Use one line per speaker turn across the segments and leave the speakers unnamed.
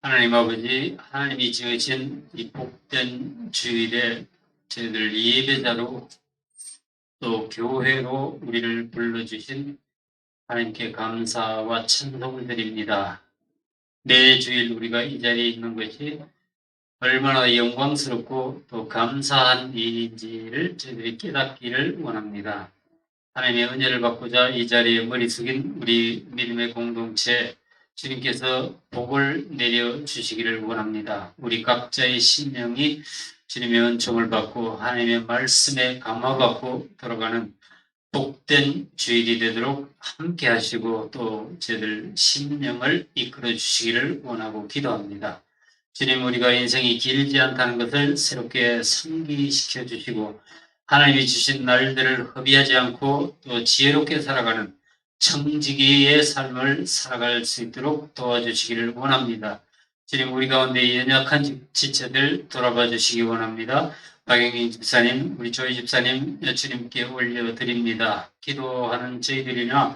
하나님 아버지, 하나님이 지으신 이 복된 주일에 저희들 예배자로 또 교회로 우리를 불러주신 하나님께 감사와 찬송을 드립니다. 매 주일 우리가 이 자리에 있는 것이 얼마나 영광스럽고 또 감사한 일인지를 저희들이 깨닫기를 원합니다. 하나님의 은혜를 받고자 이 자리에 머리 숙인 우리 믿음의 공동체 주님께서 복을 내려주시기를 원합니다. 우리 각자의 심령이 주님의 은총을 받고 하나님의 말씀에 감화받고 돌아가는 복된 주일이 되도록 함께 하시고 또 저희들 심령을 이끌어 주시기를 원하고 기도합니다. 주님, 우리가 인생이 길지 않다는 것을 새롭게 상기시켜 주시고 하나님이 주신 날들을 허비하지 않고 또 지혜롭게 살아가는 청지기의 삶을 살아갈 수 있도록 도와주시기를 원합니다. 주님, 우리 가운데 연약한 지체들 돌아봐 주시기 원합니다. 박영희 집사님, 우리 조희 집사님 주님께 올려드립니다. 기도하는 저희들이나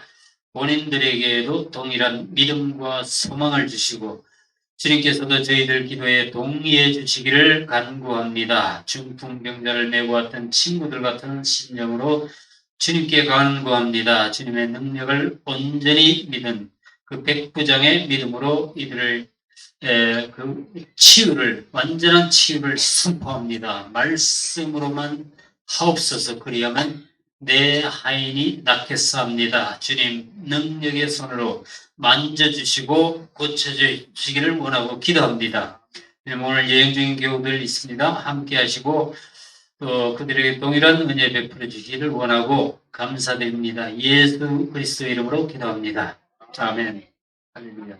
본인들에게도 동일한 믿음과 소망을 주시고 주님께서도 저희들 기도에 동의해 주시기를 간구합니다. 중풍병자를 메고 왔던 친구들 같은 심령으로 주님께 간구합니다. 주님의 능력을 온전히 믿은 그 백부장의 믿음으로 이들을 그 치유를, 완전한 치유를 선포합니다. 말씀으로만 하옵소서. 그리하면 내 하인이 낫겠사옵니다. 주님 능력의 손으로 만져주시고 고쳐주시기를 원하고 기도합니다. 오늘 여행 중인 교우들 있습니다. 함께 하시고 또 그들에게 동일한 은혜 베풀어 주시기를 원하고 감사드립니다. 예수 그리스도의 이름으로 기도합니다. 아멘. 할렐루야.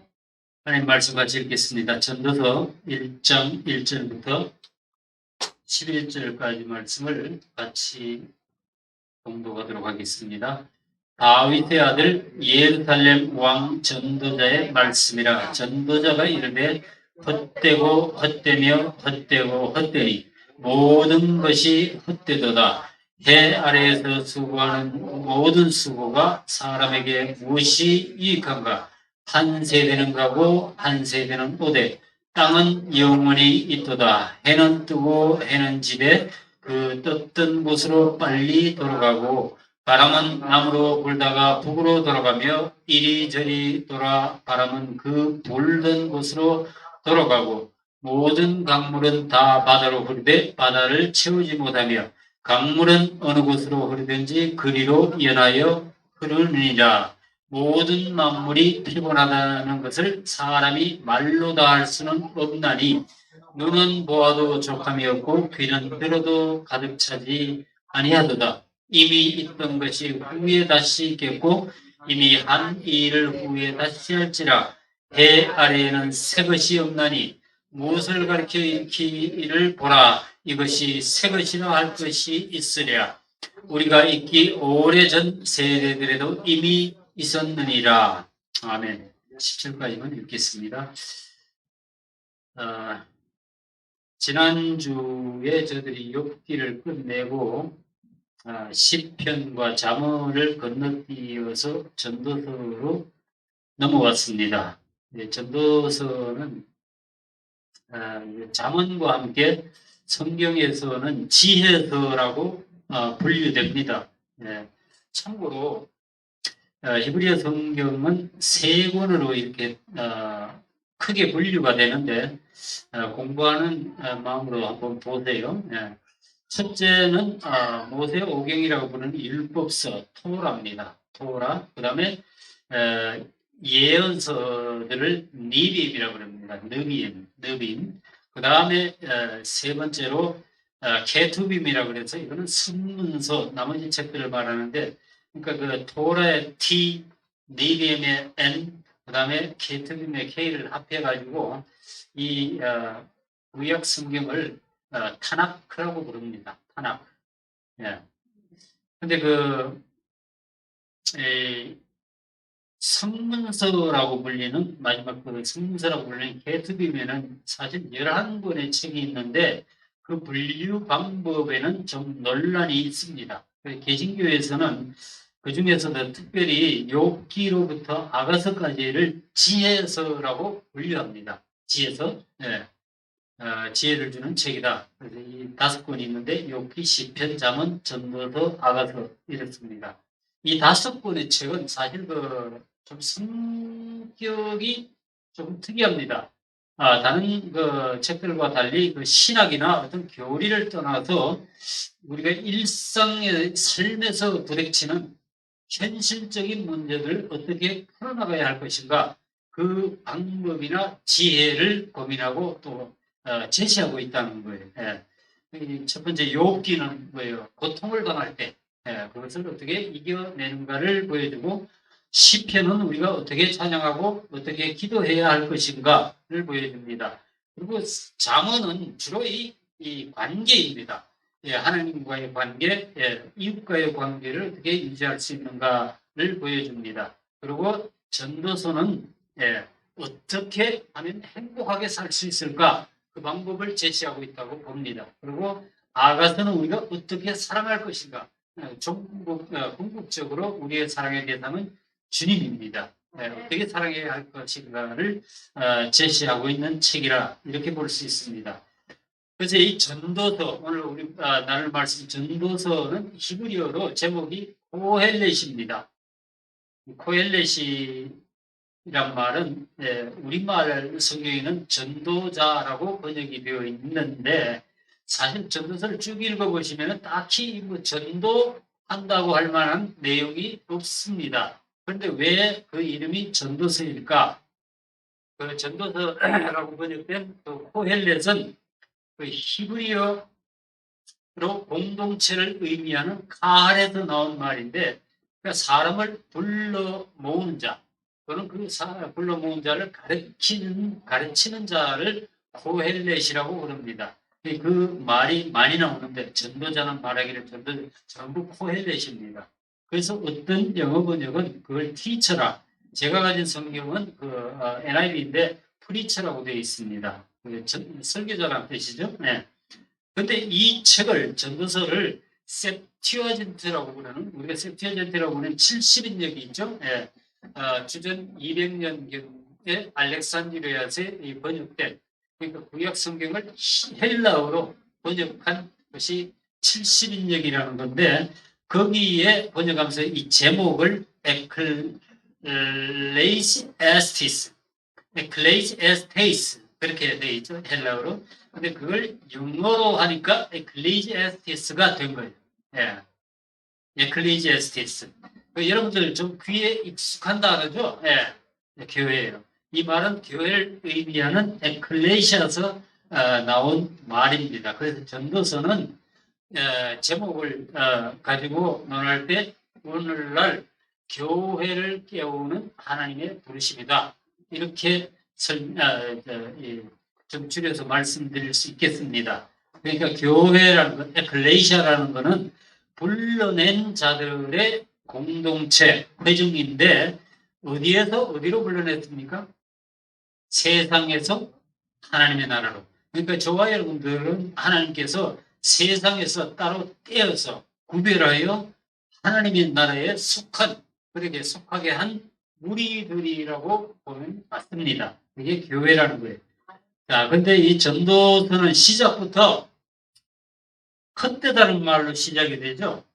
하나님 말씀 같이 읽겠습니다. 전도서 1장 1절부터 11절까지 말씀을 같이 공독하도록 하겠습니다. 다윗의 아들 예루살렘 왕 전도자의 말씀이라. 전도자가 이르되 헛되고 헛되며 헛되고 헛되니 모든 것이 헛되도다. 해 아래에서 수고하는 모든 수고가 사람에게 무엇이 유익한가? 한 세대는 가고 한 세대는 오되 땅은 영원히 있도다. 해는 뜨고 해는 지되 그 떴던 곳으로 빨리 돌아가고 바람은 남으로 불다가 북으로 돌아가며 이리저리 돌아 바람은 그 불던 곳으로 돌아가고 모든 강물은 다 바다로 흐르되 바다를 채우지 못하며 강물은 어느 곳으로 흐르든지 그리로 연하여 흐르느니라. 모든 만물이 피곤하다는 것을 사람이 말로 다 할 수는 없나니 눈은 보아도 족함이 없고 귀는 들어도 가득 차지 아니하도다. 이미 있던 것이 후에 다시 있겠고 이미 한 일을 후에 다시 할지라. 해 아래에는 새 것이 없나니 무엇을 가리켜 읽기를 보라. 이것이 새 것이라 할 것이 있으랴. 우리가 있기 오래전 세대들에도 이미 있었느니라. 아멘. 17까지만 읽겠습니다. 지난주에 저들이 욥기를 끝내고 시편과 잠언을 건너뛰어서 전도서로 넘어왔습니다. 전도서는 잠언과 함께 성경에서는 지혜서라고 분류됩니다. 참고로 히브리어 성경은 세 권으로 이렇게 크게 분류가 되는데 공부하는 마음으로 한번 보세요. 첫째는 모세 오경이라고 부르는 율법서 토라입니다. 토라. 그 다음에 예언서들을 니빔이라고 합니다. 느빔. 그 다음에 세 번째로 케투빔이라고 그래서 이거는 선문서, 나머지 책들을 말하는데, 그러니까 그 토라의 T, 니빔의 N, 그 다음에 케투빔의 K를 합해가지고 이 구약 성경을 타나크라고 부릅니다. 타나크. 근데 성문서라고 불리는, 마지막 그 성문서라고 불리는 케투빔에는 사실 11권의 책이 있는데 그 분류 방법에는 좀 논란이 있습니다. 개신교에서는 그 중에서도 특별히 욥기로부터 아가서까지를 지혜서라고 분류합니다. 지에서 지혜를 주는 책이다. 그래서 이 5권이 있는데 욥기, 시편, 잠언, 전도서, 아가서 이렇습니다. 이 5권의 책은 사실 좀 성격이 좀 특이합니다. 다른 책들과 달리 신학이나 어떤 교리를 떠나서 우리가 일상의 삶에서 부딪히는 현실적인 문제들을 어떻게 풀어나가야 할 것인가, 그 방법이나 지혜를 고민하고 또 제시하고 있다는 거예요. 첫 번째 욥기는 뭐예요? 고통을 당할 때 그것을 어떻게 이겨내는가를 보여주고, 시편은 우리가 어떻게 찬양하고 어떻게 기도해야 할 것인가를 보여줍니다. 그리고 잠언은 주로 이 관계입니다. 하나님과의 관계, 이웃과의 관계를 어떻게 유지할 수 있는가를 보여줍니다. 그리고 전도서는 어떻게 하면 행복하게 살 수 있을까, 그 방법을 제시하고 있다고 봅니다. 그리고 아가서는 우리가 어떻게 사랑할 것인가, 궁극적으로 우리의 사랑의 대상은 주님입니다. 어떻게 사랑해야 할 것인가를 제시하고 있는 책이라 이렇게 볼 수 있습니다. 그래서 이 전도서, 오늘 우리 나눌 말씀 전도서는 히브리어로 제목이 코헬렛입니다. 코헬렛이란 말은 우리말 성경에는 전도자라고 번역이 되어 있는데, 사실 전도서를 쭉 읽어보시면 딱히 전도한다고 할 만한 내용이 없습니다. 그런데 왜 그 이름이 전도서일까? 그 전도서라고 번역된 코헬렛은 히브리어로 공동체를 의미하는 카할에서 나온 말인데, 그러니까 사람을 불러 모으는 자, 또는 불러 모은 자를 가르치는 자를 코헬렛이라고 부릅니다. 그 말이 많이 나오는데, 전도자는 말하기를 전부 코헬렛입니다. 그래서 어떤 영어 번역은 그걸 티처라, 제가 가진 성경은 NIV인데 프리처라고 되어 있습니다. 설교자라는 뜻이죠. 근데 이 책을, 전도서를 셉튜어진트라고 부르는, 우리가 셉튜어진트라고 부르는 70인역이 있죠. 주전 200년경에 알렉산드리아에서 번역된, 그러니까 구약 성경을 헬라어로 번역한 것이 70인역이라는 건데, 거기에 번역하면서 이 제목을 에클레이시에스티스 그렇게 되어 있죠, 헬라어로. 근데 그걸 영어로 하니까 에클레시아스티스가 된 거예요. 에클레시아스티스. 여러분들 좀 귀에 익숙한 단어죠? 교회예요. 이 말은 교회를 의미하는 에클레시아에서 나온 말입니다. 그래서 전도서는 제목을 가지고 논할 때 오늘날 교회를 깨우는 하나님의 부르심이다, 이렇게 좀 줄여서 말씀드릴 수 있겠습니다. 그러니까 교회라는 것, 에클레시아라는 것은 불러낸 자들의 공동체, 회중인데, 어디에서 어디로 불러냈습니까? 세상에서 하나님의 나라로. 그러니까 저와 여러분들은 하나님께서 세상에서 따로 떼어서 구별하여 하나님의 나라에 그렇게 속하게 한 무리들이라고 보면 맞습니다. 이게 교회라는 거예요. 자, 근데 이 전도서는 시작부터 헛되다는 말로 시작이 되죠.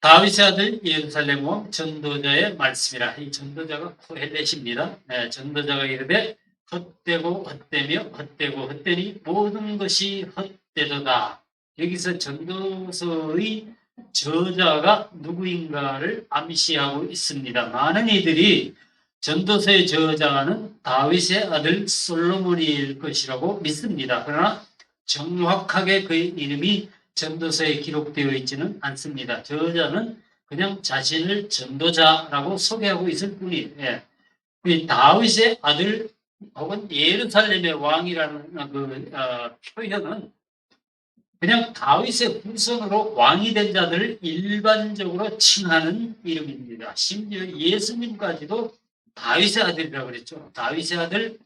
다윗의 아들 예루살렘 왕 전도자의 말씀이라. 이 전도자가 코헬렛입니다. 전도자가 이르되 헛되고 헛되며 헛되고 헛되니 모든 것이 헛되도다. 여기서 전도서의 저자가 누구인가를 암시하고 있습니다. 많은 이들이 전도서의 저자는 다윗의 아들 솔로몬일 것이라고 믿습니다. 그러나 정확하게 그의 이름이 전도서에 기록되어 있지는 않습니다. 저자는 그냥 자신을 전도자라고 소개하고 있을 뿐이에요. 다윗의 아들 혹은 예루살렘의 왕이라는 표현은 그냥 다윗의 후손으로 왕이 된 자들을 일반적으로 칭하는 이름입니다. 심지어 예수님까지도 다윗의 아들이라고 그랬죠. 다윗의 아들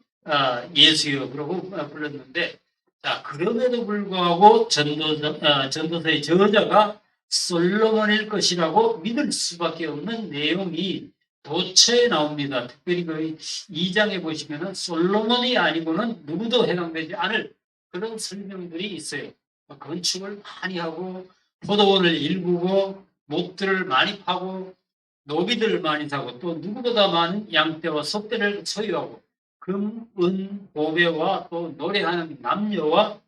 예수여 그러고 불렀는데, 자, 그럼에도 불구하고 전도서의 저자가 솔로몬일 것이라고 믿을 수밖에 없는 내용이 도처에 나옵니다. 특별히 그 2장에 보시면은 솔로몬이 아니고는 누구도 해당되지 않을 그런 설명들이 있어요. 건축을 많이 하고 포도원을 일구고 목들을 많이 파고 노비들을 많이 사고 또 누구보다 많은 양떼와 소떼를 소유하고 금, 은, 보배와 또 노래하는 남녀와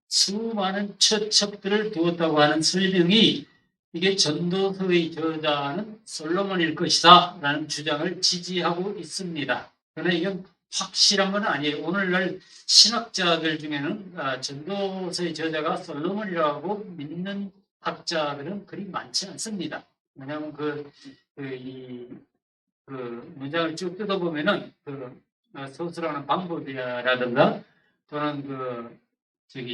수많은 처첩들을 두었다고 하는 설명이 이게 전도서의 저자는 솔로몬일 것이다 라는 주장을 지지하고 있습니다. 그러나 이건 확실한 건 아니에요. 오늘날 신학자들 중에는 전도서의 저자가 솔로몬이라고 믿는 학자들은 그리 많지 않습니다. 왜냐하면 그 문장을 쭉 뜯어보면은 서술하는 방법이라든가 또는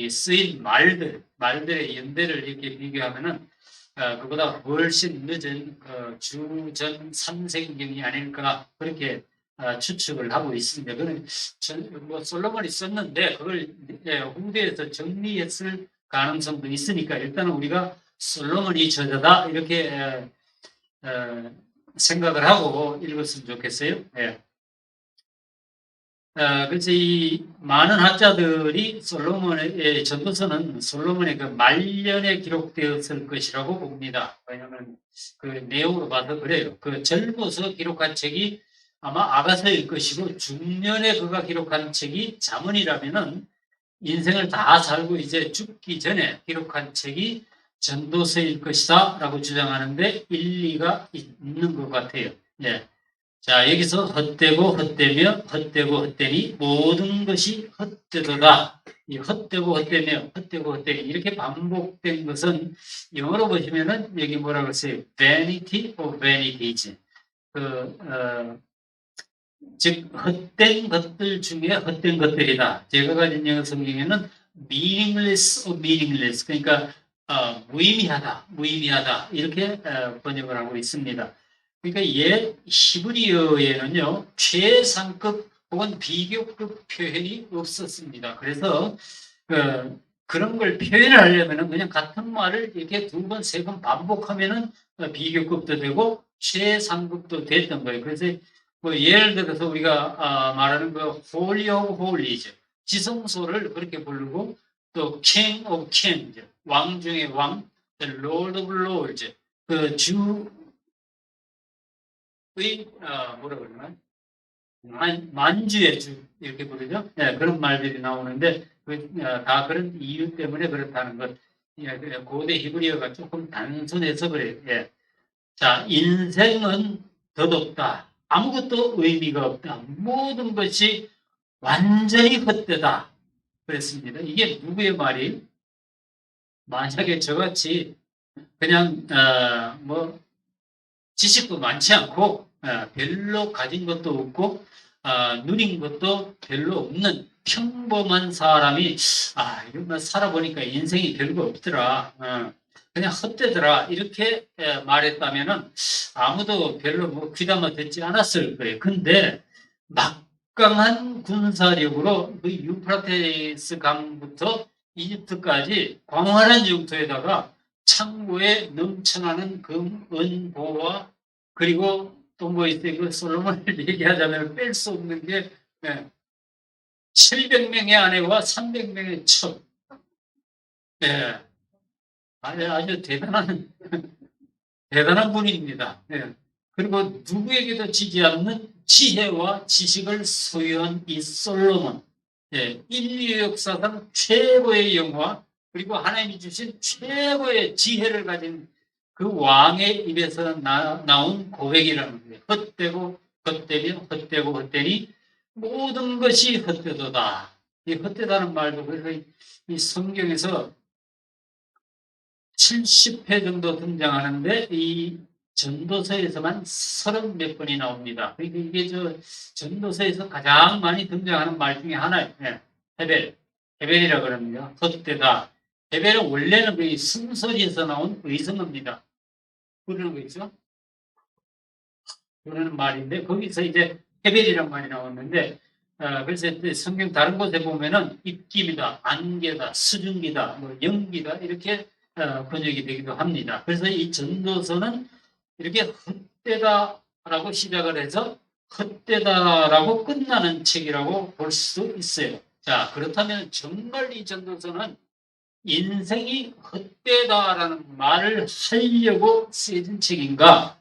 쓰인 말들의 연대를 이렇게 비교하면은 그보다 훨씬 늦은 주전 3세경이 아닐까 그렇게 추측을 하고 있습니다. 그는 솔로몬이 썼는데 그걸 후대에서 정리했을 가능성도 있으니까 일단은 우리가 솔로몬이 저자다 이렇게 생각을 하고 읽었으면 좋겠어요. 예. 그래서 이 많은 학자들이 솔로몬의 전도서는 솔로몬의 그 말년에 기록되었을 것이라고 봅니다. 왜냐하면 그 내용으로 봐서 그래요. 그 젊어서 기록한 책이 아마 아가서일 것이고 중년에 그가 기록한 책이 잠언이라면은 인생을 다 살고 이제 죽기 전에 기록한 책이 전도서일 것이다 라고 주장하는데 일리가 있는 것 같아요. 예. 자, 여기서 헛되고 헛되며 헛되고 헛되니 모든 것이 헛되도다. 이 헛되고 헛되며 헛되고 헛되니 이렇게 반복된 것은 영어로 보시면은 여기 뭐라고 써요? vanity of vanities. 즉 헛된 것들 중에 헛된 것들이다. 제가 가진 영어 성경에는 meaningless of meaningless. 그러니까 무의미하다 이렇게 번역을 하고 있습니다. 그러니까 히브리어에는요 최상급 혹은 비교급 표현이 없었습니다. 그래서 그런 걸 표현을 하려면은 그냥 같은 말을 이렇게 두 번, 세 번 반복하면은 비교급도 되고 최상급도 됐던 거예요. 그래서 뭐 예를 들어서 우리가 말하는 그 Holy of Holies, 지성소를 그렇게 부르고 또 King of Kings, 왕 중의 왕, The Lord of Lords, 그 주의 뭐라 그러나 만주의 주 이렇게 부르죠. 네, 그런 말들이 나오는데 다 그런 이유 때문에 그렇다는 것. 고대 히브리어가 조금 단순해서 그래요. 예. 자, 인생은 덧없다. 아무것도 의미가 없다. 모든 것이 완전히 헛되다. 그랬습니다. 이게 누구의 말이? 만약에 저같이 그냥 지식도 많지 않고 별로 가진 것도 없고 누린 것도 별로 없는 평범한 사람이 이런 살아보니까 인생이 별거 없더라. 그냥 헛되더라. 이렇게 말했다면은 아무도 별로 뭐 귀담아 듣지 않았을 거예요. 근데 막강한 군사력으로 그 유프라테스 강부터 이집트까지 광활한 영토에다가 창고에 넘쳐나는 금, 은, 보와 그리고 또 뭐 있어요. 그 솔로몬을 얘기하자면 뺄 수 없는 게 700명의 아내와 300명의 첩. 네. 아주 대단한 분입니다. 네. 그리고 누구에게도 지지 않는 지혜와 지식을 소유한 이 솔로몬. 인류 역사상 최고의 영화 그리고 하나님이 주신 최고의 지혜를 가진 그 왕의 입에서 나온 고백이라는 거예요. 헛되고 헛되며 헛되고 헛되니 모든 것이 헛되도다. 이 헛되다는 말도 그래서 이 성경에서 70회 정도 등장하는데 이 전도서에서만 30몇 번이 나옵니다. 그러니까 이게 전도서에서 가장 많이 등장하는 말 중에 하나예요. 헤벨이라 그럽니다. 헛되다. 헤벨은 원래는 그 숨소리에서 나온 의성어입니다. 부르는 거 있죠? 그러는 말인데 거기서 이제 헤벨이란 말이 나왔는데 그래서 성경 다른 곳에 보면은 입김이다, 안개다, 수증기다, 뭐 연기다 이렇게 번역이 되기도 합니다. 그래서 이 전도서는 이렇게 헛되다 라고 시작을 해서 헛되다라고 끝나는 책이라고 볼 수 있어요. 자, 그렇다면 정말 이 전도서는 인생이 헛되다라는 말을 하려고 쓰여진 책인가?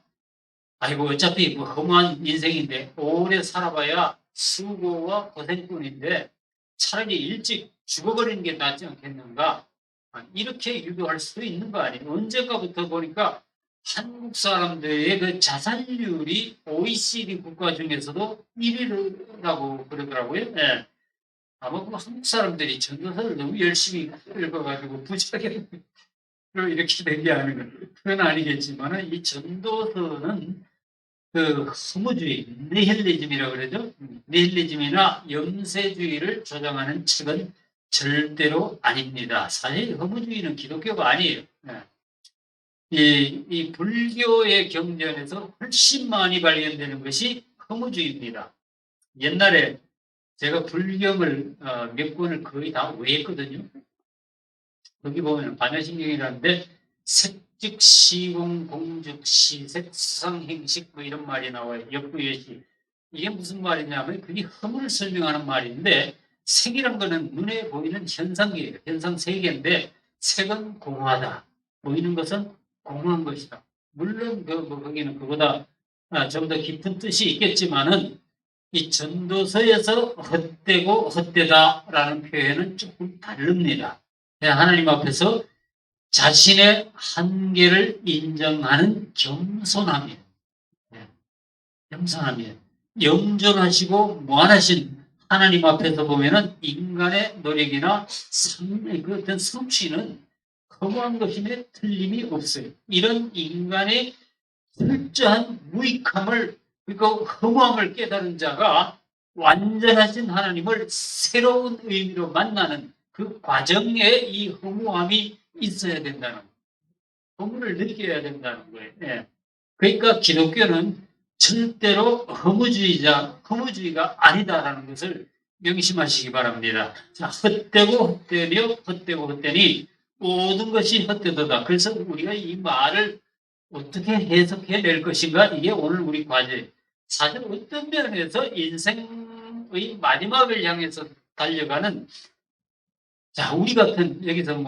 아이고, 어차피 뭐 험한 인생인데 오래 살아봐야 수고와 고생뿐인데 차라리 일찍 죽어버리는 게 낫지 않겠는가? 이렇게 유도할 수도 있는 거 아니에요. 언젠가부터 보니까 한국 사람들의 그 자살률이 OECD 국가 중에서도 1위라고 그러더라고요. 네. 아마 그 한국 사람들이 전도서를 너무 열심히 읽어가지고 부작용으로 이렇게 된 게 아닌가. 그건 아니겠지만 이 전도서는 그 허무주의, 니힐리즘이라고 그러죠. 니힐리즘이나 염세주의를 조장하는 책은 절대로 아닙니다. 사실 허무주의는 기독교가 아니에요. 네. 이 불교의 경전에서 훨씬 많이 발견되는 것이 허무주의입니다. 옛날에 제가 불경을 몇 권을 거의 다 외웠거든요. 거기 보면 반야신경이라는데 색즉 시공 공즉 시색 수상행식 뭐 이런 말이 나와요. 역부여시. 이게 무슨 말이냐면 그게 허물을 설명하는 말인데 색이란 거는 눈에 보이는 현상이에요. 현상 세계인데 색은 공하다. 보이는 것은 공한 것이다. 물론 거기는 그보다 좀 더 깊은 뜻이 있겠지만은 이 전도서에서 헛되고 헛되다라는 표현은 조금 다릅니다. 하나님 앞에서 자신의 한계를 인정하는 겸손함이에요. 겸손함이에요. 영존하시고 무한하신 하나님 앞에서 보면은 인간의 노력이나 그 어떤 성취는 허무한 것임에 틀림이 없어요. 이런 인간의 철저한 무익함을, 그러니까 허무함을 깨달은 자가 완전하신 하나님을 새로운 의미로 만나는 그 과정에 이 허무함이 있어야 된다는 거예요. 허무를 느껴야 된다는 거예요. 예. 그러니까 기독교는 절대로 허무주의가 아니다라는 것을 명심하시기 바랍니다. 자, 헛되고 헛되며 헛되고 헛되니 모든 것이 헛되도다. 그래서 우리가 이 말을 어떻게 해석해 낼 것인가? 이게 오늘 우리 과제. 사실 어떤 면에서 인생의 마지막을 향해서 달려가는, 자, 우리 같은, 여기서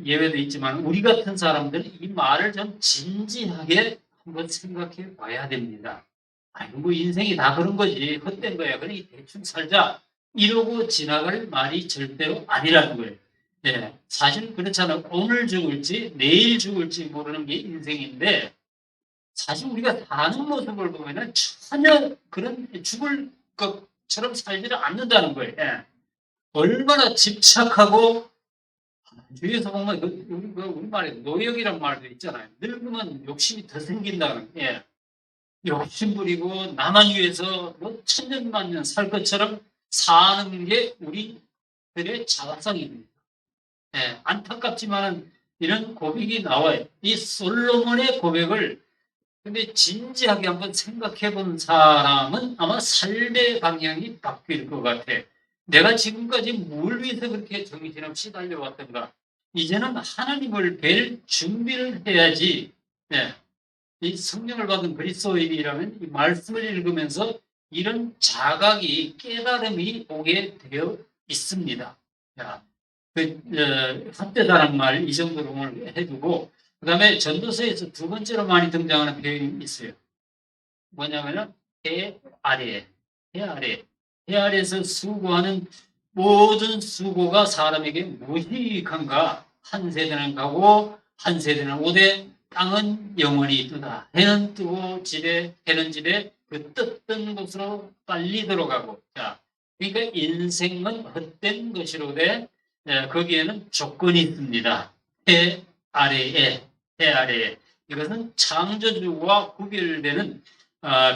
예외도 있지만, 우리 같은 사람들은 이 말을 좀 진지하게 한번 생각해 봐야 됩니다. 아이고, 뭐 인생이 다 그런 거지. 헛된 거야. 그러니 대충 살자. 이러고 지나갈 말이 절대로 아니라는 거예요. 네, 사실 그렇잖아요. 오늘 죽을지, 내일 죽을지 모르는 게 인생인데, 사실 우리가 사는 모습을 보면은 전혀 그런 죽을 것처럼 살지를 않는다는 거예요. 예. 얼마나 집착하고, 주위에서 보면 우리 말에 노역이란 말도 있잖아요. 늙으면 욕심이 더 생긴다는, 예. 욕심 부리고 나만 위해서 뭐 천년만년 살 것처럼 사는 게 우리들의 자화성입니다. 예. 안타깝지만은 이런 고백이 나와요. 이 솔로몬의 고백을 근데 진지하게 한번 생각해 본 사람은 아마 삶의 방향이 바뀔 것 같아. 내가 지금까지 뭘 위해서 그렇게 정신없이 달려왔던가. 이제는 하나님을 뵐 준비를 해야지. 네. 이 성령을 받은 그리스도인이라면 이 말씀을 읽으면서 이런 자각이 깨달음이 오게 되어 있습니다. 자, 헛되다란 말 이 정도로 오늘 해두고 그 다음에 전도서에서 두 번째로 많이 등장하는 표현이 있어요. 뭐냐면은 해 아래, 해 아래, 해 아래에서 수고하는 모든 수고가 사람에게 무엇이 유익한가? 한 세대는 가고 한 세대는 오되 땅은 영원히 뜨다. 해는 뜨고 해는 지대 그 떴던 곳으로 빨리 들어가고. 자, 그러니까 인생은 헛된 것이로되 거기에는 조건이 있습니다. 해 아래에 이것은 창조주와 구별되는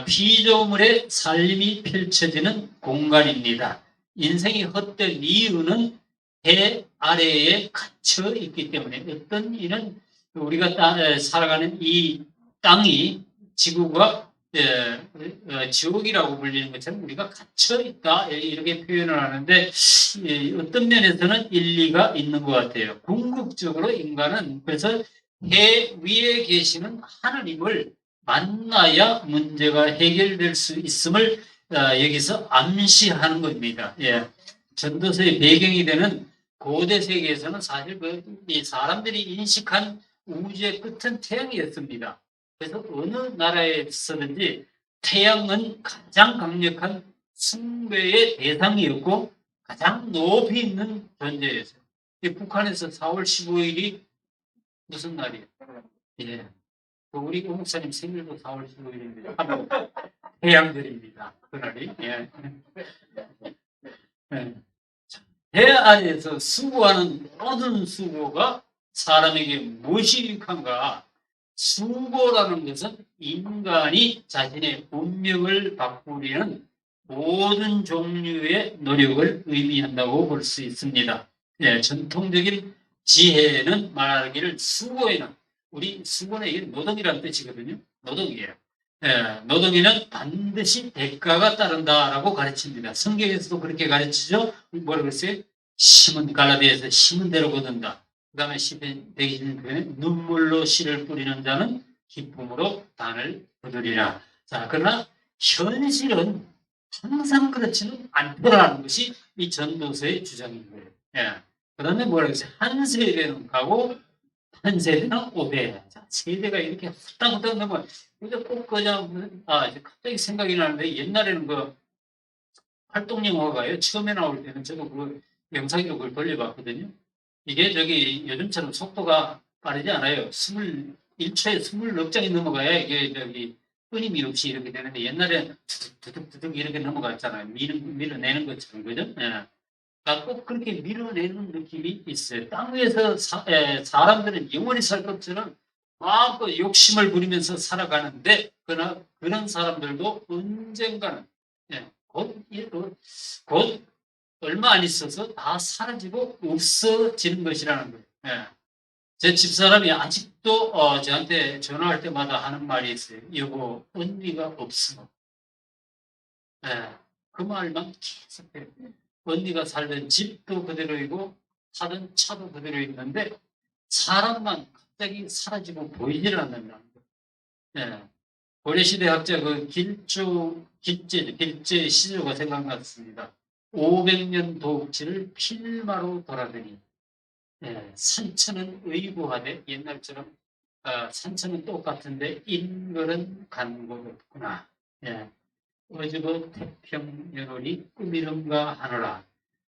피조물의 삶이 펼쳐지는 공간입니다. 인생이 헛된 이유는 해 아래에 갇혀 있기 때문에 어떤 이는 우리가 살아가는 이 땅이 지구가 지옥이라고 불리는 것처럼 우리가 갇혀 있다 이렇게 표현을 하는데 어떤 면에서는 일리가 있는 것 같아요. 궁극적으로 인간은 그래서 해 위에 계시는 하나님을 만나야 문제가 해결될 수 있음을 여기서 암시하는 겁니다. 예. 전도서의 배경이 되는 고대 세계에서는 사실 이 사람들이 인식한 우주의 끝은 태양이었습니다. 그래서 어느 나라에서든지 태양은 가장 강력한 숭배의 대상이었고 가장 높이 있는 존재였어요. 북한에서 4월 15일이 무슨 날이에요? 예. 우리 목사님 생일도 4월 15일인데 태양절입니다. 그날이. 예. 예. 해 아래에서 수고하는 모든 수고가 사람에게 무엇이 유익한가? 수고라는 것은 인간이 자신의 운명을 바꾸려는 모든 종류의 노력을 의미한다고 볼 수 있습니다. 예, 전통적인 지혜는 말하기를 수고에는 우리 수고는 이게 노동이라는 뜻이거든요. 노동이에요. 예, 노동에는 반드시 대가가 따른다라고 가르칩니다. 성경에서도 그렇게 가르치죠. 뭐라고 했어요? 심은 갈라디아에서 심은 대로 거둔다. 그 다음에 시편 120편에 눈물로 씨를 뿌리는 자는 기쁨으로 단을 거두리라. 자, 그러나 현실은 항상 그렇지는 않더라는 것이 이 전도서의 주장인 거예요. 예. 그 다음에 뭐라고 했어요? 한 세대는 가고 한 세대는 오대. 자, 세대가 이렇게 후딱후딱 넘어. 근데 꼭 그냥, 갑자기 생각이 나는데 옛날에는 그 활동영화가요. 처음에 나올 때는 저도 그 영상으로 그걸 돌려봤거든요. 이게 저기 요즘처럼 속도가 빠르지 않아요. 21초에 20넉장이 넘어가야 이게 저기 끊임이 없이 이렇게 되는데 옛날에 두둑두둑 이렇게 넘어갔잖아요. 밀어내는 것처럼, 그죠? 예. 그러니까 꼭 그렇게 밀어내는 느낌이 있어요. 땅 위에서 사람들은 영원히 살 것처럼 마음껏 욕심을 부리면서 살아가는데, 그러나 그런 사람들도 언젠가는, 예, 곧 얼마 안 있어서 다 사라지고 없어지는 것이라는 거예요. 예. 제 집사람이 아직도 저한테 전화할 때마다 하는 말이 있어요. 여보, 언니가 없어. 예. 그 말만 계속해요. 언니가 살던 집도 그대로이고 타던 차도 그대로 있는데 사람만 갑자기 사라지고 보이질 않는다는 거예요. 예. 고려시대 학자 그 길제 시조가 생각났습니다. 500년 도읍지를 필마로 돌아다니 산천은 의구하되 옛날처럼 산천은 똑같은데 인걸은 간 곳 없구나. 예. 어지고 태평연월이 꿈이른가 하노라.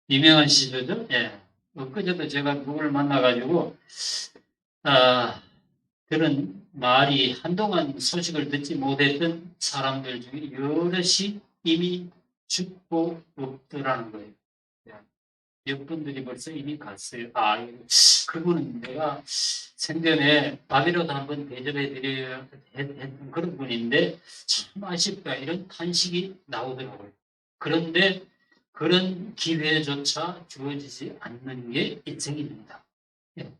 유명한 시조죠. 예. 그저도 제가 누구를 만나가지고 그런 말이 한동안 소식을 듣지 못했던 사람들 중에 여럿이 이미 죽고 없더라는 거예요. 몇 분들이 벌써 이미 갔어요. 그분은 내가 생전에 밥이라도 한번 대접해 드려야 했던 그런 분인데 참 아쉽다. 이런 탄식이 나오더라고요. 그런데 그런 기회조차 주어지지 않는 게 인생입니다. 예.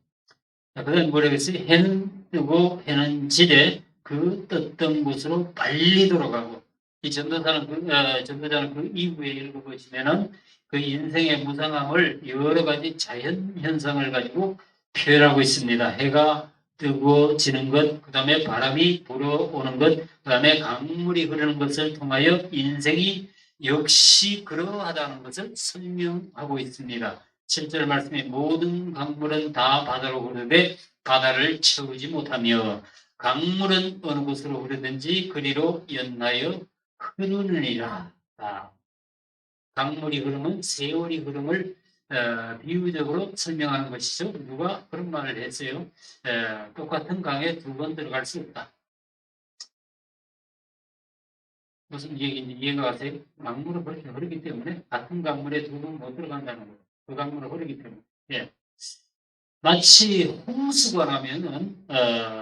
그다음 뭐라고 했어요? 해는 뜨고 해는 지래 그 떴던 곳으로 빨리 돌아가고 이 전도자는 그 이후에 읽어보시면은 그 인생의 무상함을 여러 가지 자연 현상을 가지고 표현하고 있습니다. 해가 뜨고 지는 것, 그 다음에 바람이 불어오는 것, 그 다음에 강물이 흐르는 것을 통하여 인생이 역시 그러하다는 것을 설명하고 있습니다. 7절 말씀에 모든 강물은 다 바다로 흐르되 바다를 채우지 못하며 강물은 어느 곳으로 흐르든지 그리로 연하여 흐르느니라. 강물이 흐르면 세월이 흐름을 비유적으로 설명하는 것이죠. 누가 그런 말을 했어요. 똑같은 강에 두 번 들어갈 수 없다. 무슨 얘기인지 이해가 가세요? 강물은 그렇게 흐르기 때문에 같은 강물에 두 번 못 들어간다는 거예요. 그 강물은 흐르기 때문에. 예. 마치 홍수가 나면은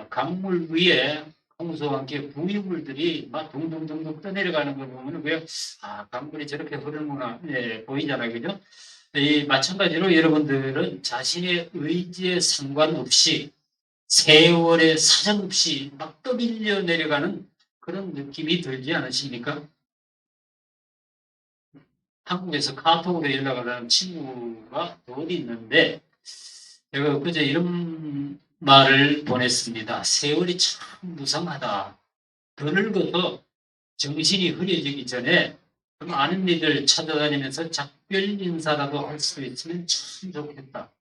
강물 위에 홍수와 함께 부유물들이 막 둥둥둥둥 떠내려가는 걸 보면 왜 강물이 저렇게 흐르는구나 보이잖아요, 그죠? 이 마찬가지로 여러분들은 자신의 의지에 상관없이 세월의 사정없이 막 떠밀려 내려가는 그런 느낌이 들지 않으십니까? 한국에서 카톡으로 연락을 하는 친구가 어디 있는데 제가 그제 이런 말을 보냈습니다. 세월이 참 무상하다. 더 늙어서 정신이 흐려지기 전에 좀 아는 이들 찾아다니면서 작별 인사라도 할 수 있으면 참 좋겠다.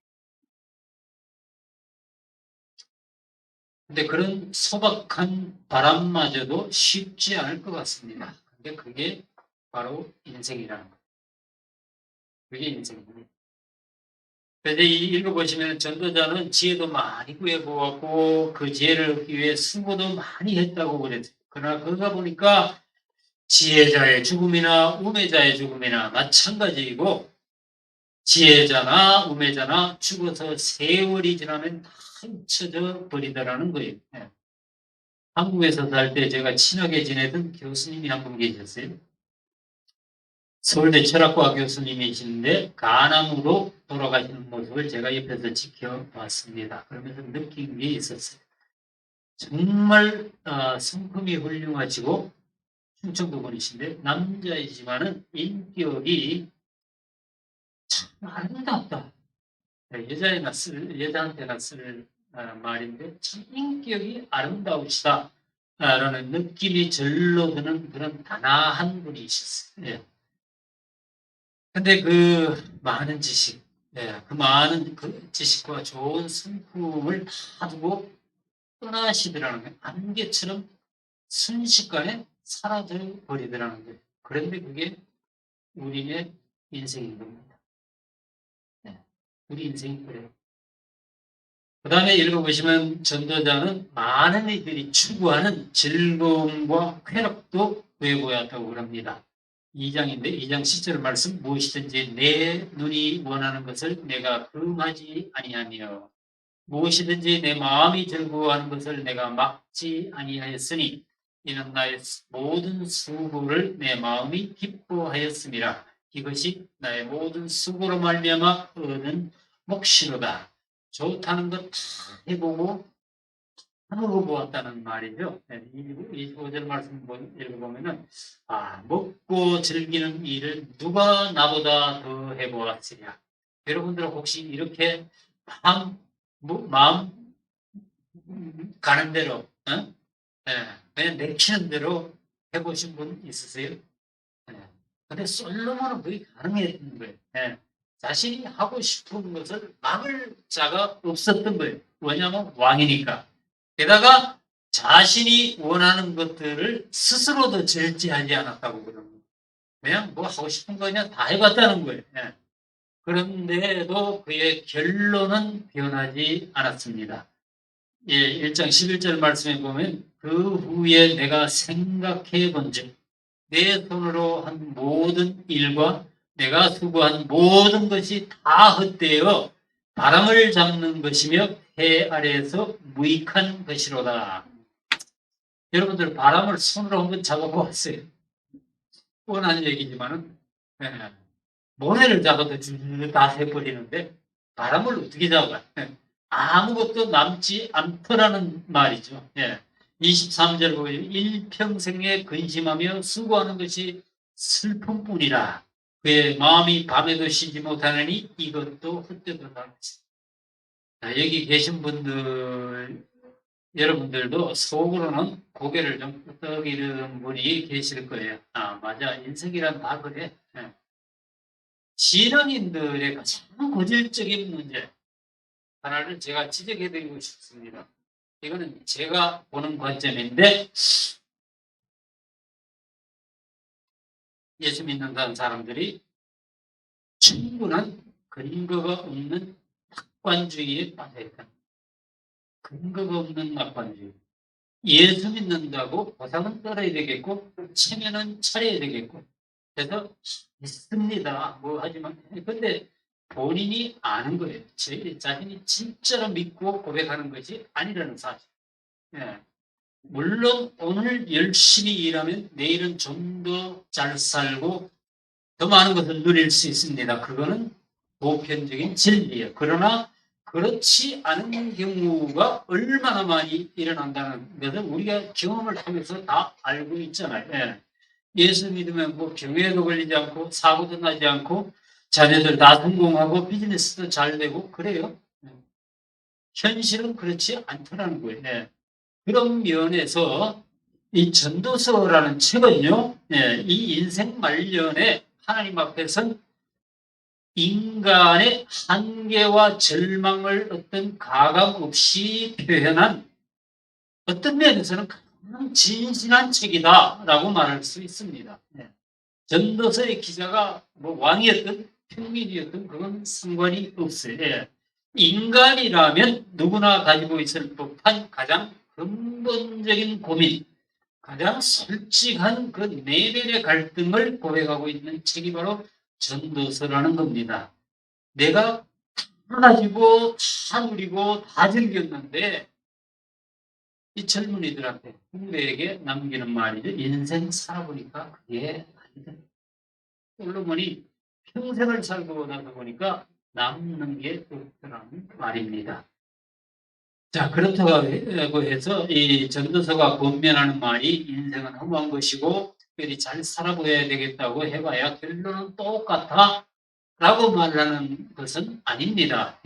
근데 그런 소박한 바람마저도 쉽지 않을 것 같습니다. 근데 그게 바로 인생이라는 거예요. 그게 인생입니다. 그래서 읽어보시면 전도자는 지혜도 많이 구해보았고 그 지혜를 얻기 위해 수고도 많이 했다고 그랬어요. 그러나 그러다 보니까 지혜자의 죽음이나 우매자의 죽음이나 마찬가지이고 지혜자나 우매자나 죽어서 세월이 지나면 다 잊혀져 버리더라는 거예요. 네. 한국에서 살 때 제가 친하게 지내던 교수님이 한 분 계셨어요. 서울대 철학과 교수님이신데 간암으로 돌아가시는 모습을 제가 옆에서 지켜봤습니다. 그러면서 느낀 게 있었어요. 정말 성품이 훌륭하시고 충청도 분이신데 남자이지만은 인격이 참 아름답다. 여자한테나 쓸 말인데 참 인격이 아름다우시다. 라는 느낌이 절로 드는 그런 단아한 분이셨어요. 예. 근데 그 많은 지식, 그 많은 그 지식과 좋은 성품을 다 두고 떠나시더라는 거예요. 안개처럼 순식간에 사라져 버리더라는 거예요. 그런데 그게 우리의 인생인 겁니다. 네. 우리 인생이 그래요. 그 다음에 읽어보시면 전도자는 많은 이들이 추구하는 즐거움과 쾌락도 구해보았다고 그럽니다. 2장인데 2장 10절 말씀 무엇이든지 내 눈이 원하는 것을 내가 금하지 아니하며 무엇이든지 내 마음이 즐거워하는 것을 내가 막지 아니하였으니 이는 나의 모든 수고를 내 마음이 기뻐하였음이라. 이것이 나의 모든 수고로 말미암아 얻은 몫이로다. 좋다는 것 다 해보고 하고 보았다는 말이죠. 25절 말씀 읽어보면은 먹고 즐기는 일을 누가 나보다 더 해보았으랴. 여러분들 혹시 이렇게 마음 가는 대로 그냥 내키는 대로 해보신 분 있으세요? 근데 솔로몬은 그게 가능했던 거예요. 자신이 하고 싶은 것을 막을 자가 없었던 거예요. 왜냐하면 왕이니까. 게다가 자신이 원하는 것들을 스스로도 절제하지 않았다고 그러는 거예요. 그냥 뭐 하고 싶은 거 그냥 다 해봤다는 거예요. 그런데도 그의 결론은 변하지 않았습니다. 1장 11절 말씀에 보면 그 후에 내가 생각해 본즉 내 손으로 한 모든 일과 내가 수고한 모든 것이 다 헛되어 바람을 잡는 것이며 해 아래에서 무익한 것이로다. 여러분들 바람을 손으로 한번 잡아보았어요? 뻔한 얘기지만은 모래를 잡아도 다 해버리는데 바람을 어떻게 잡아? 아무것도 남지 않더라는 말이죠. 23절 보면 일평생에 근심하며 수고하는 것이 슬픔뿐이라. 그의 마음이 밤에도 쉬지 못하느니 이것도 헛되도다. 여기 계신 분들 여러분들도 속으로는 고개를 좀 끄덕이는 분이 계실 거예요. 맞아. 인생이란 다 그래. 신앙인들의 가장 고질적인 문제 하나를 제가 지적해드리고 싶습니다. 이거는 제가 보는 관점인데 예수 믿는다는 사람들이 충분한 근거가 없는 낙관주의에 빠져있다. 근거가 없는 낙관주의. 예수 믿는다고 보상은 떨어야 되겠고 체면은 차려야 되겠고 그래서 믿습니다. 뭐 하지만 근데 본인이 아는 거예요. 제 자신이 진짜로 믿고 고백하는 것이 아니라는 사실. 물론 오늘 열심히 일하면 내일은 좀 더 잘 살고 더 많은 것을 누릴 수 있습니다. 그거는 보편적인 진리예요. 그러나 그렇지 않은 경우가 얼마나 많이 일어난다는 것을 우리가 경험을 하면서 다 알고 있잖아요. 예수 믿으면 뭐 병에도 걸리지 않고 사고도 나지 않고 자녀들 다 성공하고 비즈니스도 잘 되고 그래요. 현실은 그렇지 않더라는 거예요. 그런 면에서 이 전도서라는 책은요, 이 인생 말년에 하나님 앞에선 인간의 한계와 절망을 어떤 가감 없이 표현한 어떤 면에서는 가장 진실한 책이다라고 말할 수 있습니다. 전도서의 기자가 뭐 왕이었든 평민이었든 그건 상관이 없어요. 인간이라면 누구나 가지고 있을 법한 가장 근본적인 고민, 가장 솔직한 그 내면의 갈등을 고백하고 있는 책이 바로 전도서라는 겁니다. 내가 다 가지고 다 누리고 다 즐겼는데 이 젊은이들한테 후배에게 남기는 말이죠. 인생 살아보니까 그게 아니다. 물론 보니 평생을 살고 나서 보니까 남는 게 없더라는 말입니다. 자, 그렇다고 해서 이 전도서가 권면하는 말이 인생은 험한 것이고 특별히 잘 살아보아야 되겠다고 해봐야 결론은 똑같아 라고 말하는 것은 아닙니다.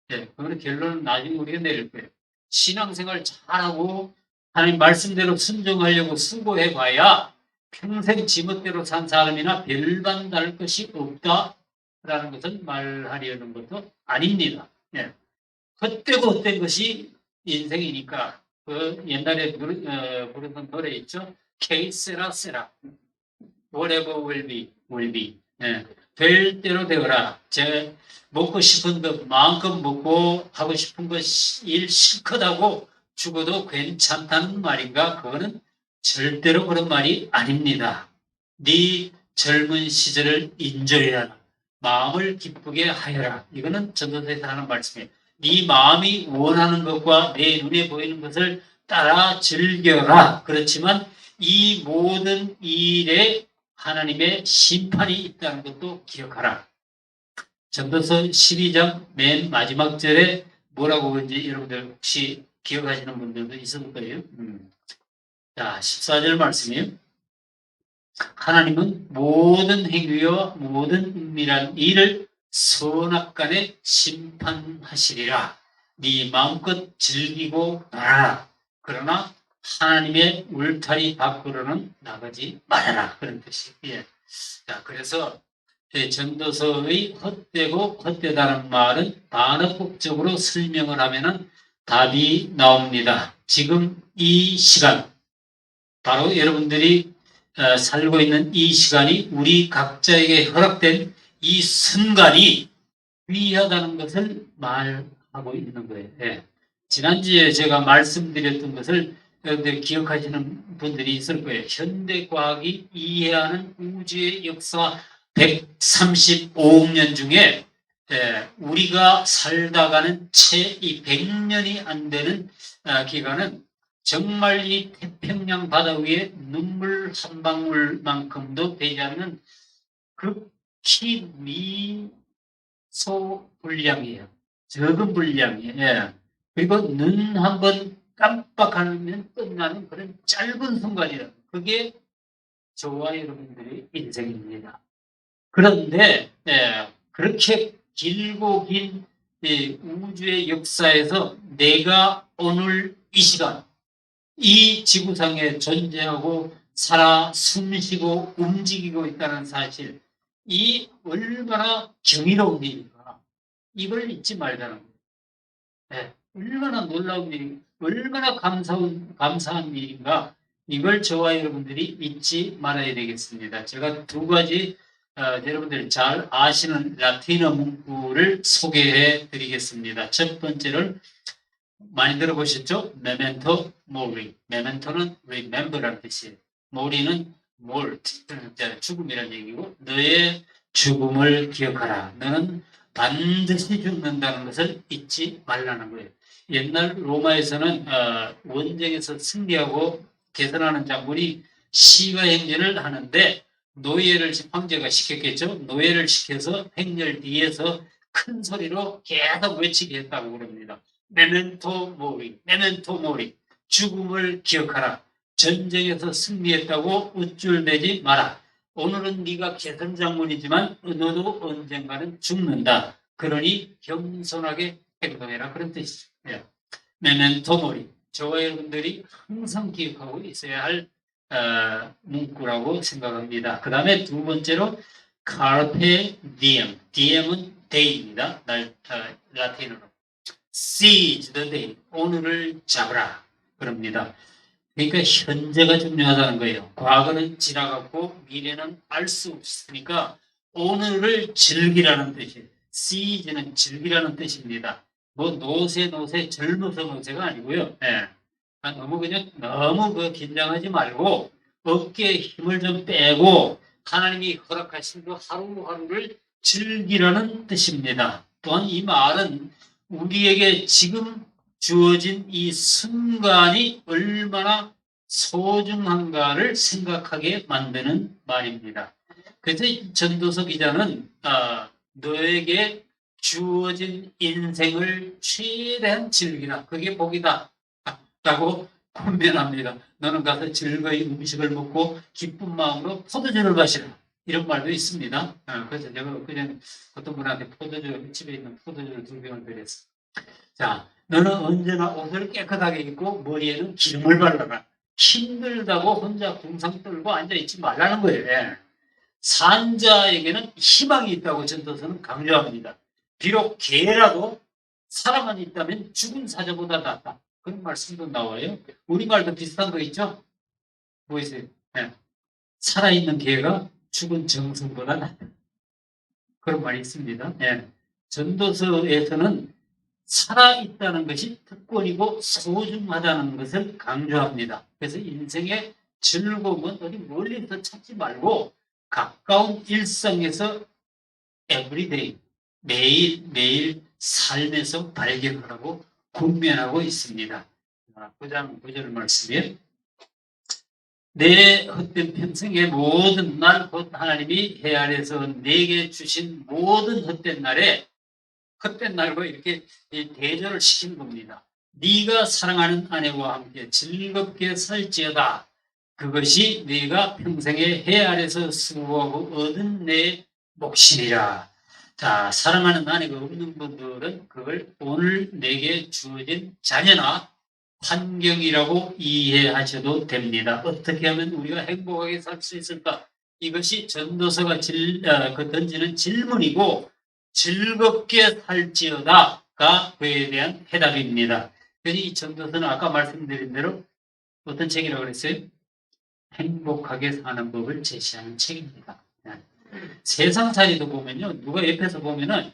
그건 결론은 나중에 우리가 내릴 거예요. 신앙생활 잘하고 하나님 말씀대로 순종하려고 수고해봐야 평생 지멋대로 산 사람이나 별반 다를 것이 없다라는 것을 말하려는 것도 아닙니다. 헛되고 헛된 것이 인생이니까 그 옛날에 부르던 노래 있죠. 케이세라 세라 whatever will be will be. 될 대로 되어라. 제 먹고 싶은 것 마음껏 먹고 하고 싶은 것 일 실컷 하고 죽어도 괜찮다는 말인가? 그거는 절대로 그런 말이 아닙니다. 네 젊은 시절을 인조해야 마음을 기쁘게 하여라. 이거는 전도서에서 하는 말씀이에요. 네 마음이 원하는 것과 내 눈에 보이는 것을 따라 즐겨라. 그렇지만 이 모든 일에 하나님의 심판이 있다는 것도 기억하라. 전도서 12장 맨 마지막 절에 뭐라고 그런지 여러분들 혹시 기억하시는 분들도 있을 거예요. 자, 14절 말씀이에요. 하나님은 모든 행위와 모든 은밀한 일을 선악간에 심판하시리라. 네 마음껏 즐기고 말아라. 그러나 하나님의 울타리 밖으로는 나가지 말아라. 그런 뜻이에요. 자, 그래서 전도서의 헛되고 헛되다는 말은 반어법적으로 설명을 하면은 답이 나옵니다. 지금 이 시간, 바로 여러분들이 살고 있는 이 시간이 우리 각자에게 허락된 이 순간이 귀하다는 것을 말하고 있는 거예요. 지난주에 제가 말씀드렸던 것을 여러분들 기억하시는 분들이 있을 거예요. 현대과학이 이해하는 우주의 역사 135억 년 중에 우리가 살다가는 채 이 100년이 안 되는 기간은 정말 이 태평양 바다 위에 눈물 한 방울만큼도 되지 않는 극히 미소 분량이에요. 적은 분량이에요. 그리고 눈 한번 깜빡하면 끝나는 그런 짧은 순간이에요. 그게 저와 여러분들의 인생입니다. 그런데 그렇게 길고 긴 우주의 역사에서 내가 오늘 이 시간 이 지구상에 존재하고 살아 숨쉬고 움직이고 있다는 사실, 이 얼마나 경이로운 일인가, 이걸 잊지 말자는 거예요. 얼마나 놀라운 일인가, 얼마나 감사한 일인가, 이걸 저와 여러분들이 잊지 말아야 되겠습니다. 제가 두 가지 여러분들이 잘 아시는 라틴어 문구를 소개해 드리겠습니다. 첫 번째를 많이 들어보셨죠? 메멘토 모리. 메멘토는 remember라는 뜻이에요. 모리는 mort, 죽음이라는 얘기고, 너의 죽음을 기억하라. 너는 반드시 죽는다는 것을 잊지 말라는 거예요. 옛날 로마에서는 원정에서 승리하고 개선하는 장군이 시가 행렬을 하는데 노예를 황제가 시켰겠죠. 노예를 시켜서 행렬 뒤에서 큰 소리로 계속 외치게 했다고 그럽니다. 메멘토 모리, 메멘토 모리. 죽음을 기억하라. 전쟁에서 승리했다고 우쭐대지 마라. 오늘은 네가 개선장군이지만 너도 언젠가는 죽는다. 그러니 겸손하게 행동해라. 그런 뜻이죠. 메멘토 모리. 저와 여러분들이 항상 기억하고 있어야 할 문구라고 생각합니다. 그 다음에 두 번째로 carpe diem. diem은 day입니다. 라틴어로. seize the day. 오늘을 잡으라. 그럽니다. 그러니까 현재가 중요하다는 거예요. 과거는 지나갔고 미래는 알 수 없으니까 오늘을 즐기라는 뜻이에요. seize는 즐기라는 뜻입니다. 뭐 노세 젊어서 노세가 아니고요. 예. 너무 긴장하지 말고 어깨에 힘을 좀 빼고 하나님이 허락하신 그 하루하루를 즐기라는 뜻입니다. 또한 이 말은 우리에게 지금 주어진 이 순간이 얼마나 소중한가를 생각하게 만드는 말입니다. 그래서 전도서 기자는 너에게 주어진 인생을 최대한 즐기라. 그게 복이다. 라고 권면합니다. 너는 가서 즐거이 음식을 먹고 기쁜 마음으로 포도주를 마시라. 이런 말도 있습니다. 그래서 제가 그냥 어떤 분한테 집에 있는 포도주를 2병을 드렸어요. 자, 너는 언제나 옷을 깨끗하게 입고 머리에는 기름을 발라라. 힘들다고 혼자 궁상 떨고 앉아있지 말라는 거예요. 예. 산자에게는 희망이 있다고 전도서는 강조합니다. 비록 개라도 사람만 있다면 죽은 사자보다 낫다. 그런 말씀도 나와요. 우리말도 비슷한 거 있죠? 뭐 있어요? 네. 살아있는 개가 죽은 정성보다 낫다. 그런 말이 있습니다. 네. 전도서에서는 살아있다는 것이 특권이고 소중하다는 것을 강조합니다. 그래서 인생의 즐거움은 어디 멀리서 찾지 말고 가까운 일상에서 everyday, 매일 삶에서 발견하라고 권면하고 있습니다. 9장 9절 말씀에 내 헛된 평생의 모든 날 곧 하나님이 해 아래서 내게 주신 모든 헛된 날에 헛된 날과 이렇게 대조를 시킨 겁니다. 네가 사랑하는 아내와 함께 즐겁게 살지어다. 그것이 네가 평생에 해 아래서 수고하고 얻은 내 몫이라. 자, 사랑하는 아내가 없는 분들은 그걸 오늘 내게 주어진 자녀나 환경이라고 이해하셔도 됩니다. 어떻게 하면 우리가 행복하게 살 수 있을까? 이것이 전도서가 던지는 질문이고 즐겁게 살지어다가 그에 대한 해답입니다. 그래서 이 전도서는 아까 말씀드린 대로 어떤 책이라고 그랬어요? 행복하게 사는 법을 제시하는 책입니다. 세상살이도 보면요, 누가 옆에서 보면은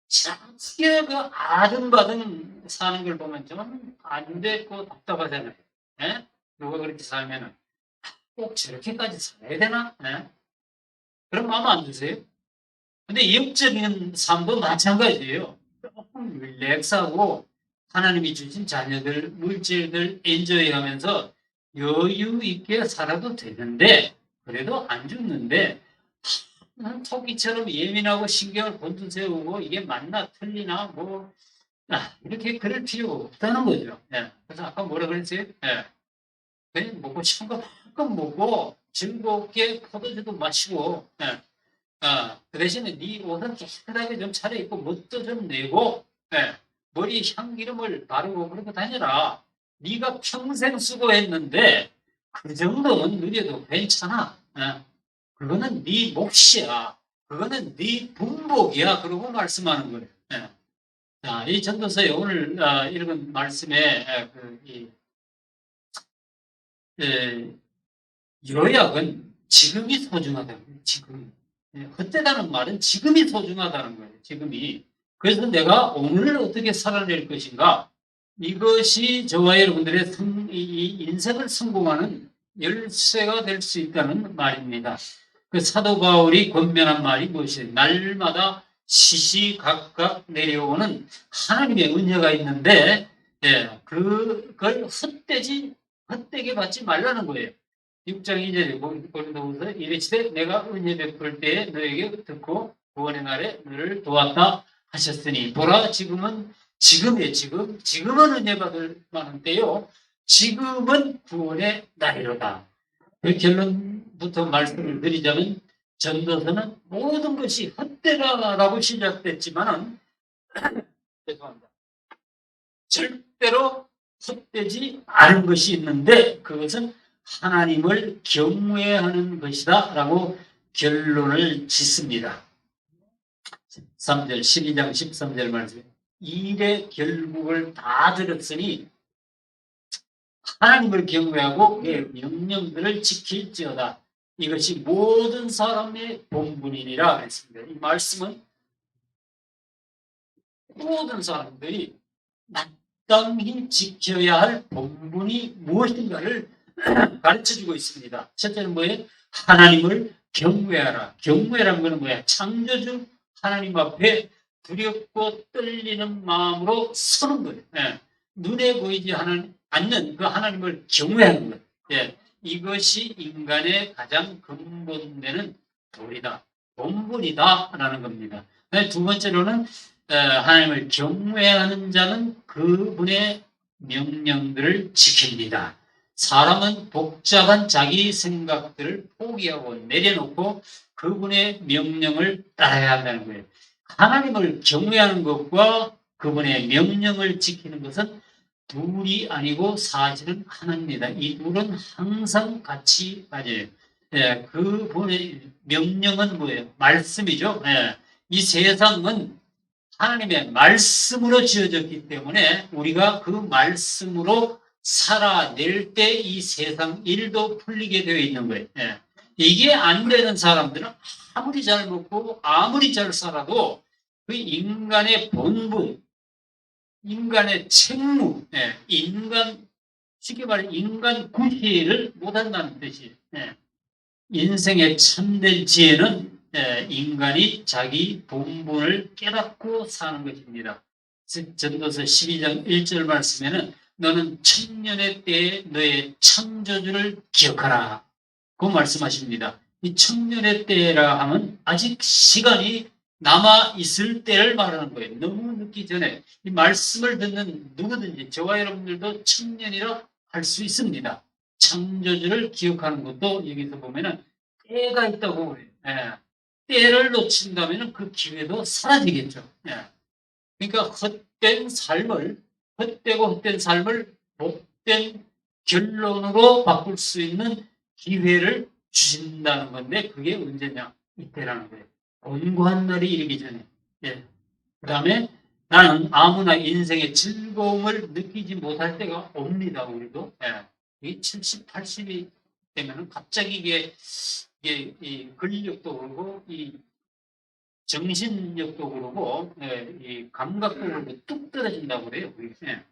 지나치게 그 아등바등 사는 걸 보면 좀 안 됐고 답답하잖아요. 예? 누가 그렇게 살면은 꼭 저렇게까지 살아야 되나? 예? 그런 마음 안 드세요? 근데 영적인 삶도 마찬가지예요. 조금 릴렉스하고 하나님이 주신 자녀들, 물질들 엔조이하면서 여유 있게 살아도 되는데 그래도 안 죽는데 토끼처럼 예민하고 신경을 곤두세우고 이게 맞나 틀리나 뭐 이렇게 그럴 필요가 없다는 거죠. 예. 그래서 아까 뭐라 그랬어요? 예. 그냥 먹고 싶은 거 마음껏 먹고 즐겁게 포도주도 마시고 예. 그 대신에 네 옷은 깨끗하게 좀 차려입고 멋도 좀 내고 예. 머리에 향기름을 바르고 그러고 다녀라. 네가 평생 수고했는데 그 정도는 누려도 괜찮아. 예. 그거는 네 몫이야. 그거는 네 분복이야. 그러고 말씀하는 거예요. 예. 자, 이 전도서에 오늘 읽은 말씀에 요약은 지금이 소중하다는 거예요. 지금. 헛되다는 말은 지금이 소중하다는 거예요. 지금이. 그래서 내가 오늘을 어떻게 살아낼 것인가? 이것이 저와 여러분들의 이 인생을 성공하는 열쇠가 될 수 있다는 말입니다. 그 사도 바울이 권면한 말이 무엇이에요? 날마다 시시각각 내려오는 하나님의 은혜가 있는데, 그걸 헛되게 받지 말라는 거예요. 6장 2절에 고린도후서 이르시되 내가 은혜 베풀 때에 너에게 듣고 구원의 날에 너를 도왔다 하셨으니 보라 지금은 은혜 받을 만한 때요 지금은 구원의 날이로다. 그 결론부터 말씀을 드리자면 전도서는 모든 것이 헛되다라고 시작됐지만은 죄송합니다. 절대로 헛되지 않은 것이 있는데 그것은 하나님을 경외하는 것이다 라고 결론을 짓습니다. 3절 12장 13절 말씀 일의 결국을 다 들었으니 하나님을 경외하고 그의 명령들을 지킬지어다. 이것이 모든 사람의 본분이니라 했습니다. 이 말씀은 모든 사람들이 마땅히 지켜야 할 본분이 무엇인가를 가르쳐주고 있습니다. 첫째는 뭐예요? 하나님을 경외하라. 경외라는 것은 뭐야? 창조주 하나님 앞에 두렵고 떨리는 마음으로 서는 거예요. 예. 눈에 보이지 않는 그 하나님을 경외하는 것. 예. 이것이 인간의 가장 근본되는 도리다. 본분이다. 라는 겁니다. 두 번째로는 하나님을 경외하는 자는 그분의 명령들을 지킵니다. 사람은 복잡한 자기 생각들을 포기하고 내려놓고 그분의 명령을 따라야 한다는 거예요. 하나님을 경외하는 것과 그분의 명령을 지키는 것은 둘이 아니고 사실은 하나입니다. 이 둘은 항상 같이 가져요. 예, 그분의 명령은 뭐예요? 말씀이죠. 예, 이 세상은 하나님의 말씀으로 지어졌기 때문에 우리가 그 말씀으로 살아낼 때 이 세상 일도 풀리게 되어 있는 거예요. 예. 이게 안 되는 사람들은 아무리 잘 먹고 아무리 잘 살아도 그 인간의 본분, 인간의 책무, 예. 쉽게 말해 인간 구실을 못한다는 뜻이에요. 예. 인생의 참된 지혜는 인간이 자기 본분을 깨닫고 사는 것입니다. 즉 전도서 12장 1절 말씀에는 너는 청년의 때에 너의 창조주를 기억하라. 그 말씀하십니다. 이 청년의 때라 하면 아직 시간이 남아 있을 때를 말하는 거예요. 너무 늦기 전에 이 말씀을 듣는 누구든지 저와 여러분들도 청년이라 할 수 있습니다. 창조주를 기억하는 것도 여기서 보면은 때가 있다고 그래요. 예. 때를 놓친다면 그 기회도 사라지겠죠. 예. 그러니까 헛되고 헛된 삶을 복된 결론으로 바꿀 수 있는 기회를 주신다는 건데 그게 언제냐? 이때라는 거예요. 곤고한 날이 이르기 전에. 예. 그 다음에 나는 아무나 인생의 즐거움을 느끼지 못할 때가 옵니다. 우리도. 예. 이 70, 80이 되면은 갑자기 이게 이 근력도 그러고 이 정신력도 그러고 이 감각도 그러고 뚝 떨어진다고 그래요. 예.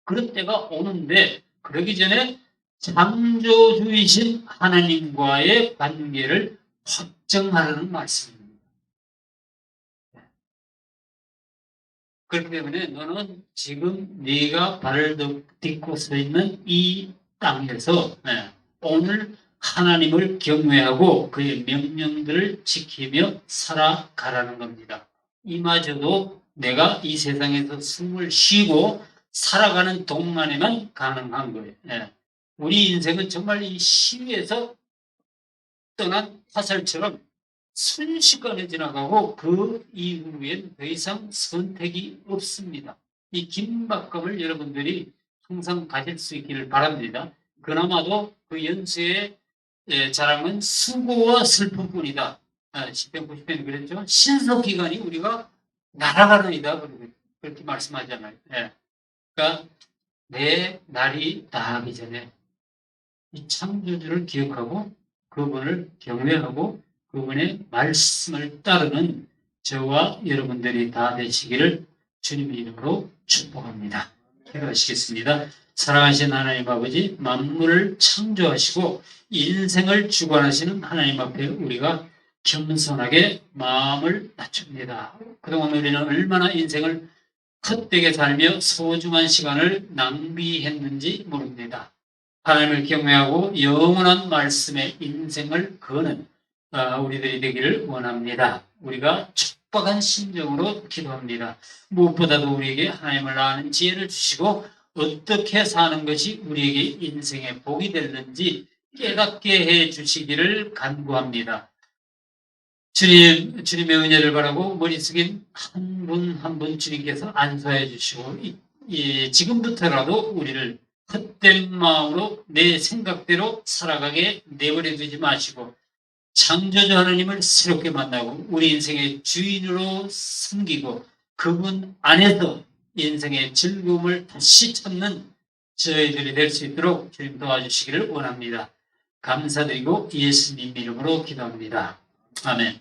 그런 때가 오는데 그러기 전에 창조주이신 하나님과의 관계를 확정하라는 말씀입니다. 그렇기 때문에 너는 지금 네가 발을 딛고 서 있는 이 땅에서 오늘 하나님을 경외하고 그의 명령들을 지키며 살아가라는 겁니다. 이마저도 내가 이 세상에서 숨을 쉬고 살아가는 동안에만 가능한 거예요. 우리 인생은 정말 이 시위에서 떠난 화살처럼 순식간에 지나가고 그 이후엔 더 이상 선택이 없습니다. 이 긴박감을 여러분들이 항상 가질 수 있기를 바랍니다. 그나마도 그 연수의 자랑은 수고와 슬픔뿐이다. 시편 90편이 그랬죠. 신속기간이 우리가 날아가는이다. 그렇게 말씀하잖아요. 그러니까 내 날이 다하기 전에 이 창조주를 기억하고 그분을 경외하고 그분의 말씀을 따르는 저와 여러분들이 다 되시기를 주님의 이름으로 축복합니다. 기도하시겠습니다. 사랑하신 하나님 아버지, 만물을 창조하시고 인생을 주관하시는 하나님 앞에 우리가 겸손하게 마음을 낮춥니다. 그동안 우리는 얼마나 인생을 헛되게 살며 소중한 시간을 낭비했는지 모릅니다. 하나님을 경외하고 영원한 말씀의 인생을 거는 우리들이 되기를 원합니다. 우리가 촉박한 심정으로 기도합니다. 무엇보다도 우리에게 하나님을 아는 지혜를 주시고 어떻게 사는 것이 우리에게 인생의 복이 되는지 깨닫게 해 주시기를 간구합니다. 주님의 은혜를 바라고 머리 숙인 한 분 한 분 주님께서 안수해 주시고 지금부터라도 우리를 헛된 마음으로 내 생각대로 살아가게 내버려 두지 마시고 창조주 하나님을 새롭게 만나고 우리 인생의 주인으로 섬기고 그분 안에서 인생의 즐거움을 다시 찾는 저희들이 될 수 있도록 주님 도와주시기를 원합니다. 감사드리고 예수님 이름으로 기도합니다. 아멘.